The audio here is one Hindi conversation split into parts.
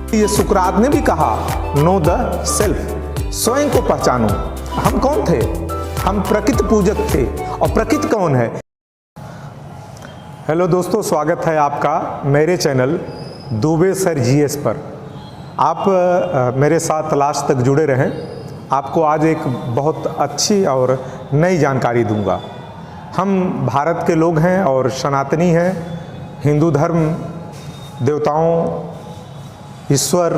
ये सुकरात ने भी कहा, नो द सेल्फ, स्वयं को पहचानो। हम कौन थे? हम प्रकृति पूजक थे। और प्रकृति कौन है? हेलो दोस्तों, स्वागत है आपका मेरे चैनल दुबे सर जीएस पर। आप मेरे साथ लास्ट तक जुड़े रहें। आपको आज एक बहुत अच्छी और नई जानकारी दूंगा। हम भारत के लोग हैं और सनातनी हैं। हिंदू धर्म देवताओं, ईश्वर,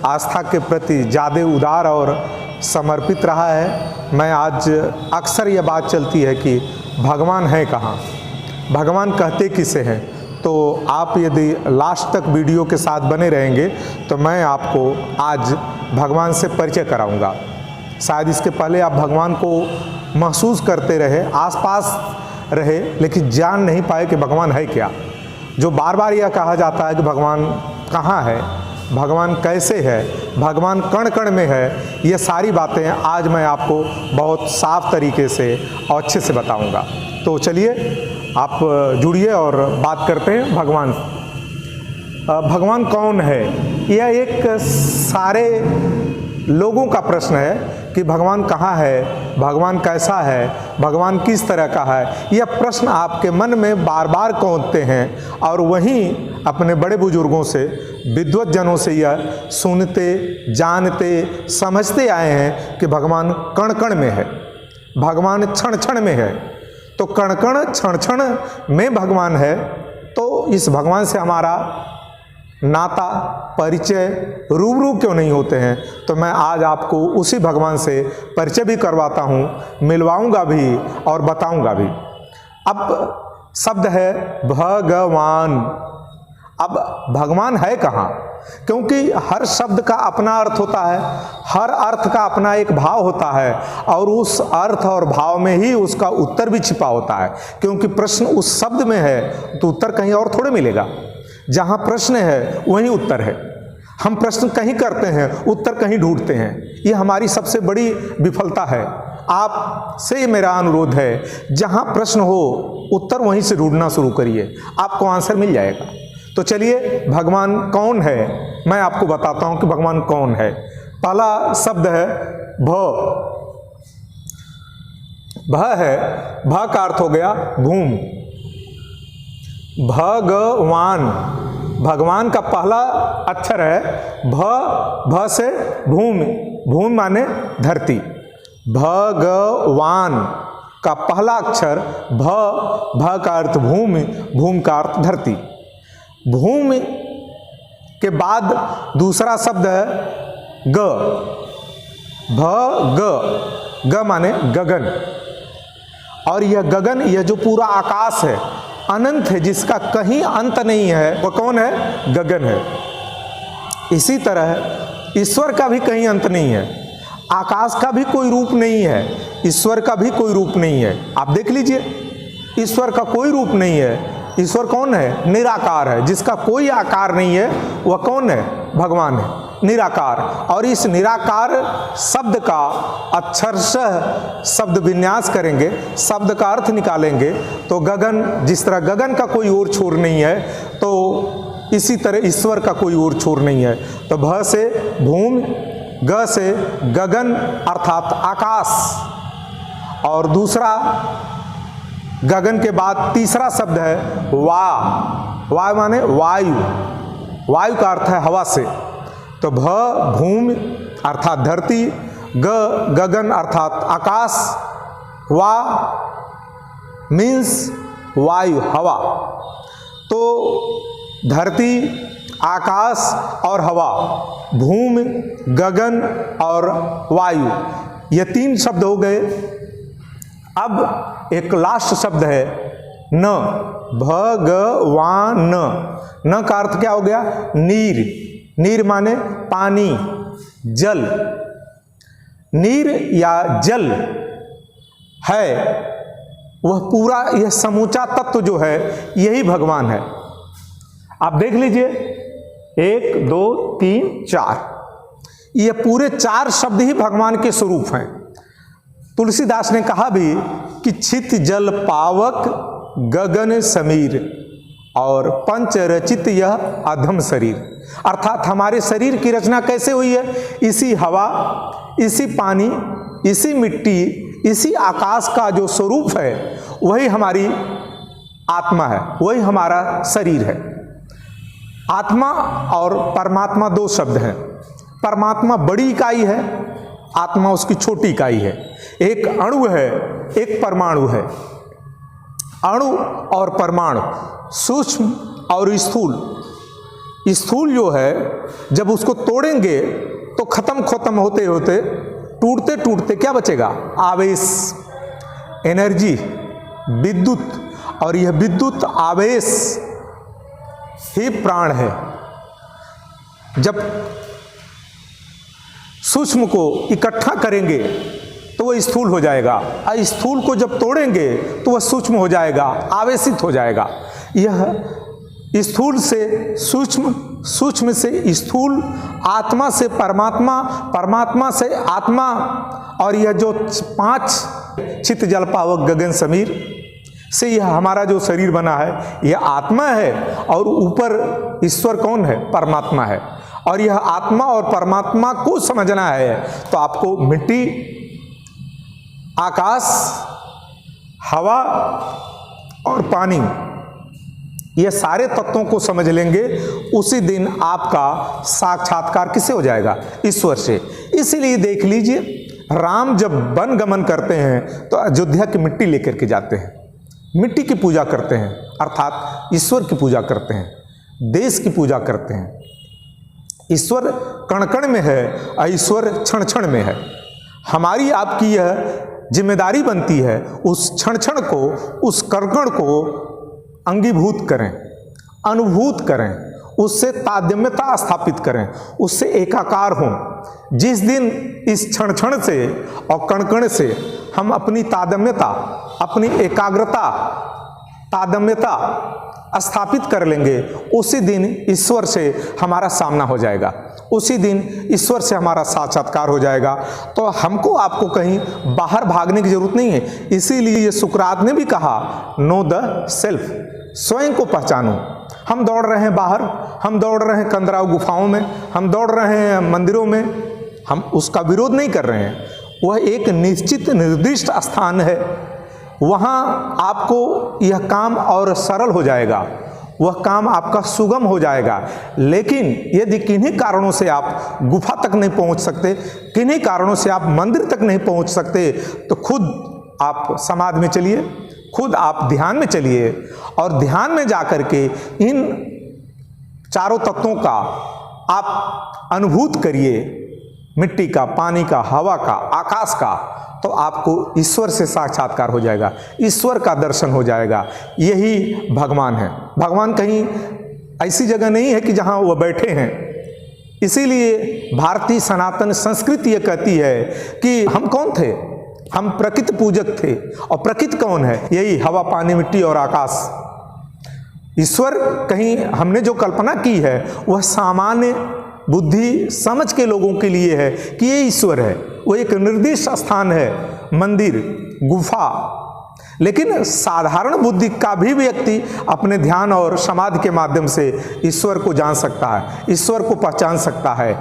आस्था के प्रति ज़्यादा उदार और समर्पित रहा है। मैं आज अक्सर यह बात चलती है कि भगवान है कहाँ, भगवान कहते किसे हैं। तो आप यदि लास्ट तक वीडियो के साथ बने रहेंगे तो मैं आपको आज भगवान से परिचय कराऊंगा। शायद इसके पहले आप भगवान को महसूस करते रहे, आसपास रहे, लेकिन जान नहीं पाए कि भगवान है क्या। जो बार बार यह कहा जाता है कि भगवान कहाँ है, भगवान कैसे है, भगवान कण कण में है, ये सारी बातें आज मैं आपको बहुत साफ तरीके से और अच्छे से बताऊंगा। तो चलिए आप जुड़िए और बात करते हैं भगवान। भगवान कौन है? यह एक सारे लोगों का प्रश्न है कि भगवान कहाँ है, भगवान कैसा है, भगवान किस तरह का है। यह प्रश्न आपके मन में बार बार कौंधते हैं और वहीं अपने बड़े बुजुर्गों से, विद्वत जनों से यह सुनते, जानते, समझते आए हैं कि भगवान कण कण में है, भगवान क्षण क्षण में है। तो कण कण क्षण क्षण में भगवान है, तो इस भगवान से हमारा नाता, परिचय रूबरू क्यों नहीं होते हैं? तो मैं आज आपको उसी भगवान से परिचय भी करवाता हूँ, मिलवाऊंगा भी और बताऊंगा भी। अब शब्द है भगवान। अब भगवान है कहाँ? क्योंकि हर शब्द का अपना अर्थ होता है, हर अर्थ का अपना एक भाव होता है और उस अर्थ और भाव में ही उसका उत्तर भी छिपा होता है। क्योंकि प्रश्न उस शब्द में है तो उत्तर कहीं और थोड़े मिलेगा। जहाँ प्रश्न है वहीं उत्तर है। हम प्रश्न कहीं करते हैं, उत्तर कहीं ढूंढते हैं। ये हमारी सबसे बड़ी विफलता है। आपसे मेरा अनुरोध है, जहाँ प्रश्न हो उत्तर वहीं से ढूंढना शुरू करिए, आपको आंसर मिल जाएगा। तो चलिए भगवान कौन है मैं आपको बताता हूँ कि भगवान कौन है। पहला शब्द है भ। भ है, भ का अर्थ हो गया भूमि। भगवान, भगवान का पहला अक्षर है भ। भ से भूमि, भूमि माने धरती। भगवान का पहला अक्षर भ। भ का अर्थ भूमि, भूमि का अर्थ धरती। भूमि के बाद दूसरा शब्द है ग। ग माने गगन। और यह गगन, यह जो पूरा आकाश है, अनंत है, जिसका कहीं अंत नहीं है, वह कौन है? गगन है। इसी तरह ईश्वर का भी कहीं अंत नहीं है, आकाश का भी कोई रूप नहीं है, ईश्वर का भी कोई रूप नहीं है। आप देख लीजिए, ईश्वर का कोई रूप नहीं है। ईश्वर कौन है? निराकार है। जिसका कोई आकार नहीं है वह कौन है? भगवान है, निराकार। और इस निराकार शब्द का अक्षरशः शब्द विन्यास करेंगे, शब्द का अर्थ निकालेंगे तो गगन, जिस तरह गगन का कोई और छोर नहीं है, तो इसी तरह ईश्वर का कोई और छोर नहीं है। तो भ से भूमि, ग से गगन अर्थात आकाश। और दूसरा गगन के बाद तीसरा शब्द है वा। वा माने वायु, वायु का अर्थ है हवा से। तो भ भूमि अर्थात धरती, ग गगन अर्थात आकाश, वा मीन्स वायु, हवा। तो धरती, आकाश और हवा, भूमि, गगन और वायु, ये तीन शब्द हो गए। अब एक लास्ट शब्द है न। भगवान। न का अर्थ क्या हो गया? नीर। नीर माने पानी, जल। नीर या जल है वह पूरा, यह समूचा तत्व जो है यही भगवान है। आप देख लीजिए, 1 2 3 4, ये पूरे 4 शब्द ही भगवान के स्वरूप हैं। तुलसीदास ने कहा भी कि छित जल पावक गगन समीर, और पंच रचित यह अधम शरीर। अर्थात हमारे शरीर की रचना कैसे हुई है? इसी हवा, इसी पानी, इसी मिट्टी, इसी आकाश का जो स्वरूप है वही हमारी आत्मा है, वही हमारा शरीर है। आत्मा और परमात्मा दो शब्द हैं। परमात्मा बड़ी इकाई है, आत्मा उसकी छोटी इकाई है। एक अणु है, एक परमाणु है। अणु और परमाणु, सूक्ष्म और स्थूल। स्थूल जो है जब उसको तोड़ेंगे तो खत्म होते होते, टूटते टूटते क्या बचेगा? आवेश, एनर्जी, विद्युत। और यह विद्युत आवेश ही प्राण है। जब सूक्ष्म को इकट्ठा करेंगे तो वह स्थूल हो जाएगा, और स्थूल को जब तोड़ेंगे तो वह सूक्ष्म हो जाएगा, आवेशित हो जाएगा। यह स्थूल से सूक्ष्म, सूक्ष्म से स्थूल, आत्मा से परमात्मा, परमात्मा से आत्मा। और यह जो 5 चित जल पावक गगन समीर से यह हमारा जो शरीर बना है यह आत्मा है, और ऊपर ईश्वर कौन है? परमात्मा है। और यह आत्मा और परमात्मा को समझना है तो आपको मिट्टी, आकाश, हवा और पानी, ये सारे तत्वों को समझ लेंगे, उसी दिन आपका साक्षात्कार किससे हो जाएगा? ईश्वर से। इसीलिए देख लीजिए, राम जब वन गमन करते हैं तो अयोध्या की मिट्टी लेकर के जाते हैं, मिट्टी की पूजा करते हैं, अर्थात ईश्वर की पूजा करते हैं, देश की पूजा करते हैं। ईश्वर कण कण में है और ईश्वर क्षण क्षण में है। हमारी आपकी यह जिम्मेदारी बनती है उस क्षण क्षण को, उस कण कण को अंगीभूत करें, अनुभूत करें, उससे तादात्म्यता स्थापित करें, उससे एकाकार हों। जिस दिन इस क्षण क्षण से और कण कण से हम अपनी तादात्म्यता, अपनी एकाग्रता, तादात्म्यता स्थापित कर लेंगे, उसी दिन ईश्वर से हमारा सामना हो जाएगा, उसी दिन ईश्वर से हमारा साक्षात्कार हो जाएगा। तो हमको आपको कहीं बाहर भागने की जरूरत नहीं है। इसीलिए ये सुकरात ने भी कहा, नो द सेल्फ, स्वयं को पहचानो। हम दौड़ रहे हैं बाहर, हम दौड़ रहे हैं कंदराव गुफाओं में, हम दौड़ रहे हैं मंदिरों में, हम उसका विरोध नहीं कर रहे हैं। वह एक निश्चित निर्दिष्ट स्थान है, वहाँ आपको यह काम और सरल हो जाएगा, वह काम आपका सुगम हो जाएगा। लेकिन यदि किन्हीं कारणों से आप गुफा तक नहीं पहुँच सकते, किन्हीं कारणों से आप मंदिर तक नहीं पहुँच सकते, तो खुद आप समाधि में चलिए, खुद आप ध्यान में चलिए, और ध्यान में जाकर के इन चारों तत्वों का आप अनुभूत करिए, मिट्टी का, पानी का, हवा का, आकाश का, तो आपको ईश्वर से साक्षात्कार हो जाएगा, ईश्वर का दर्शन हो जाएगा। यही भगवान है। भगवान कहीं ऐसी जगह नहीं है कि जहाँ वह बैठे हैं। इसीलिए भारतीय सनातन संस्कृति ये कहती है कि हम कौन थे? हम प्रकृति पूजक थे। और प्रकृति कौन है? यही हवा, पानी, मिट्टी और आकाश। ईश्वर कहीं हमने जो कल्पना की है वह सामान्य बुद्धि समझ के लोगों के लिए है कि ये ईश्वर है, वो एक निर्दिष्ट स्थान है, मंदिर, गुफा। लेकिन साधारण बुद्धि का भी व्यक्ति अपने ध्यान और समाधि के माध्यम से ईश्वर को जान सकता है, ईश्वर को पहचान सकता है।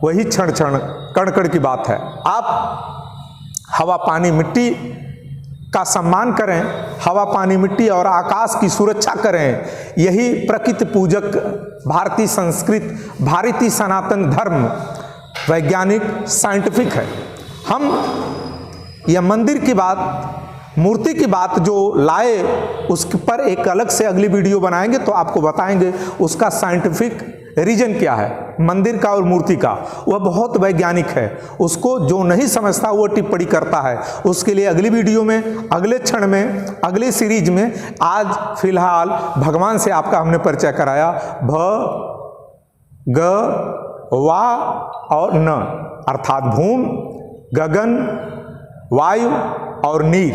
वही क्षण क्षण कण कण की बात है। आप हवा, पानी, मिट्टी का सम्मान करें, हवा, पानी, मिट्टी और आकाश की सुरक्षा करें। यही प्रकृति पूजक भारतीय संस्कृत, भारतीय सनातन धर्म वैज्ञानिक, साइंटिफिक है। हम यह मंदिर की बात, मूर्ति की बात जो लाए, उस पर एक अलग से अगली वीडियो बनाएंगे तो आपको बताएंगे उसका साइंटिफिक रीजन क्या है, मंदिर का और मूर्ति का। वह बहुत वैज्ञानिक है, उसको जो नहीं समझता वो टिप्पणी करता है। उसके लिए अगली वीडियो में, अगले क्षण में, अगली सीरीज में। आज फिलहाल भगवान से आपका हमने परिचय कराया। भ, ग, वा और न, अर्थात भूमि, गगन, वायु और नीर,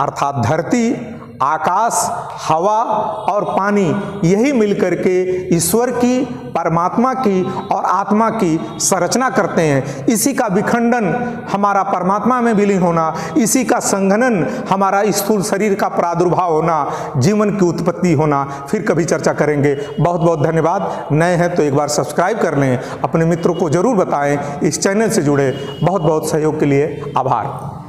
अर्थात धरती, आकाश, हवा और पानी यही मिलकर के ईश्वर की, परमात्मा की और आत्मा की संरचना करते हैं। इसी का विखंडन हमारा परमात्मा में विलीन होना, इसी का संघनन हमारा स्थूल शरीर का प्रादुर्भाव होना, जीवन की उत्पत्ति होना, फिर कभी चर्चा करेंगे। बहुत बहुत धन्यवाद। नए हैं तो एक बार सब्सक्राइब कर लें, अपने मित्रों को जरूर बताएं। इस चैनल से जुड़े बहुत बहुत सहयोग के लिए आभार।